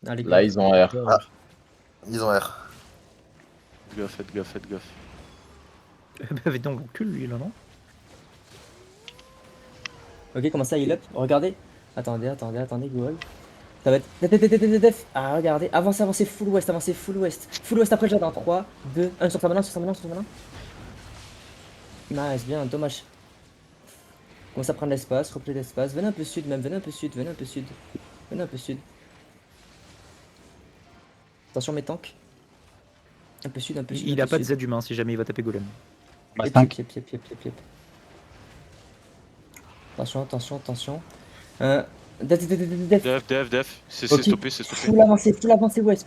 Allez, Là, ils ont R. Ah, Ils ont R. Faites gaffe, faites gaffe, faites gaffe. Bah, donc on cul lui là, non? Ok, comment ça, il up? Regardez. Attendez, Google. Ça va être. Ah, regardez. Avancez, full west, avancez, full west. Full west après le jardin. 3, 2, 1 sur sa maintenant, sur sa maintenant, sur sa maintenant. Nice, bien, dommage. Commence à prendre l'espace, repli l'espace. Venez un peu sud, même, venez un peu sud, venez un peu sud. Venez un peu sud. Attention, mes tanks. Un peu sud, un peu sud. Il un a peu pas de sud. Z humain si jamais il va taper golem. Bah, Yep, 5. yep. Attention. Def, c'est Ok. stoppé. Full avancée ouest.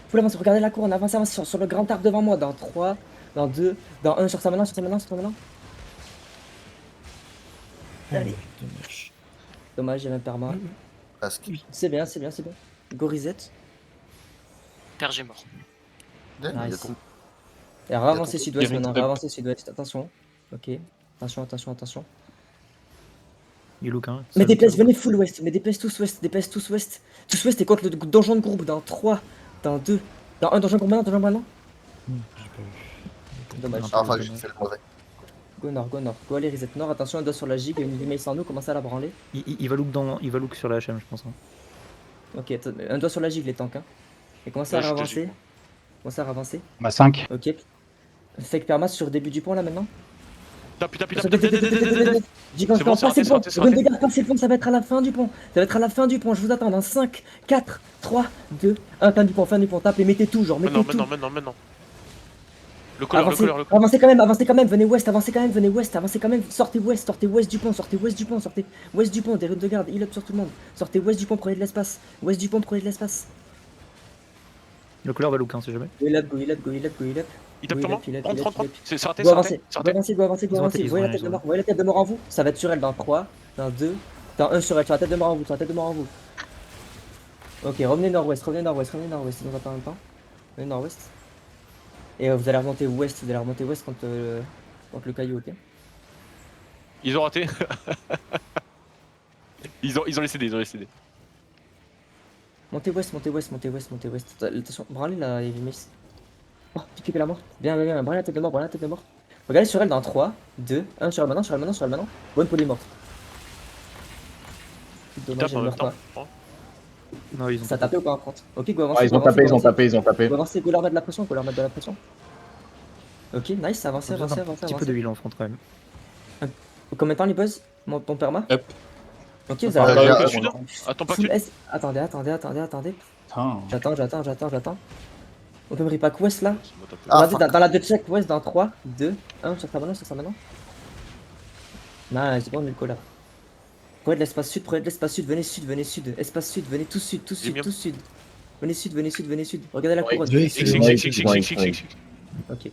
Full avancée, regardez la couronne, avancez sur le grand arc devant moi. Dans 3, dans 2, dans 1, sur sa maintenant. Allez. Dommage, j'ai même perma. Presque. C'est bien. Go reset. Perge est mort. Il y a Nice. tout. Et avancez tout. sud-ouest Il y a maintenant, une avancez sud-ouest, attention. Ok. Attention. Il look hein. Mais des places, venez full ouest, mais des places tous ouest. Tous ouest et contre le donjon de groupe dans 3, dans 2, dans 1, donjon groupe maintenant. Dommage. Ah, enfin, j'ai fait le mauvais. Go nord, go aller reset nord, attention, un doigt sur la gigue, une email sans nous, commencez à la branler. Il va look sur la HM je pense. Hein. Ok, un doigt sur la gigue les tanks. Hein. Et commencez à Ouais, je te avancer. Bah, 5. Ok. Fake perma sur le début du pont là maintenant. Tape. Gigant, C'est bon, c'est passez le raté, pont. c'est raté. Regarde, passez le pont, ça va être à la fin du pont. Je vous attends dans 5, 4, 3, 2, 1, fin du pont, tape et mettez tout, genre mettez tout. Maintenant. Le colère. Avancez quand même, venez ouest, avancez quand même, sortez ouest du pont, des runes de garde, heal up sur tout le monde. Sortez ouest du pont, prenez de l'espace. Le couleur va look hein, si jamais. Go heal up. Il tape sur moi. Heal up. Rentre. C'est raté, Go c'est avancer. raté. Vous voyez la tête de mort en vous, ça va être sur elle dans 3, dans 2, dans 1 sur elle, sur la tête de mort en vous, Ok, revenez nord-ouest, sinon on va pas en même temps. Revenez nord-ouest. Et vous allez remonter ouest, contre le caillou, ok? Ils ont raté. Ils ont laissé des. Montez ouest. Attention, branlez la heavy mace. Oh, piquez la mort. Bien, branlez la tête de mort. Regardez sur elle dans 3, 2, 1 sur elle maintenant. Bonne poly morte. Ils Dommage, tapent en elle même meurt pas. temps. Non ils ont Ça a tapé ou pas en front? Ok, go Ah, avancer. ils ont tapé. Go avancer, go leur mettre de la pression, Ok, nice, avancez. un petit peu de heal en front quand même. Combien de temps les buzz? Mon perma? Hop. Ok, vous Ah, avez... j'ai- Sud. Attends pas que Full tu. S. Attendez. Putain. J'attends. On peut me repack west là? Ah, Regardez, fuck. dans la 2 check west dans 3, 2, 1, sur sa maintenant. Nice, bon, on est le collab. Prenez de l'espace sud, venez sud. Espace sud, venez tout sud. Venez sud. Regardez la couronne. X. X. Ok.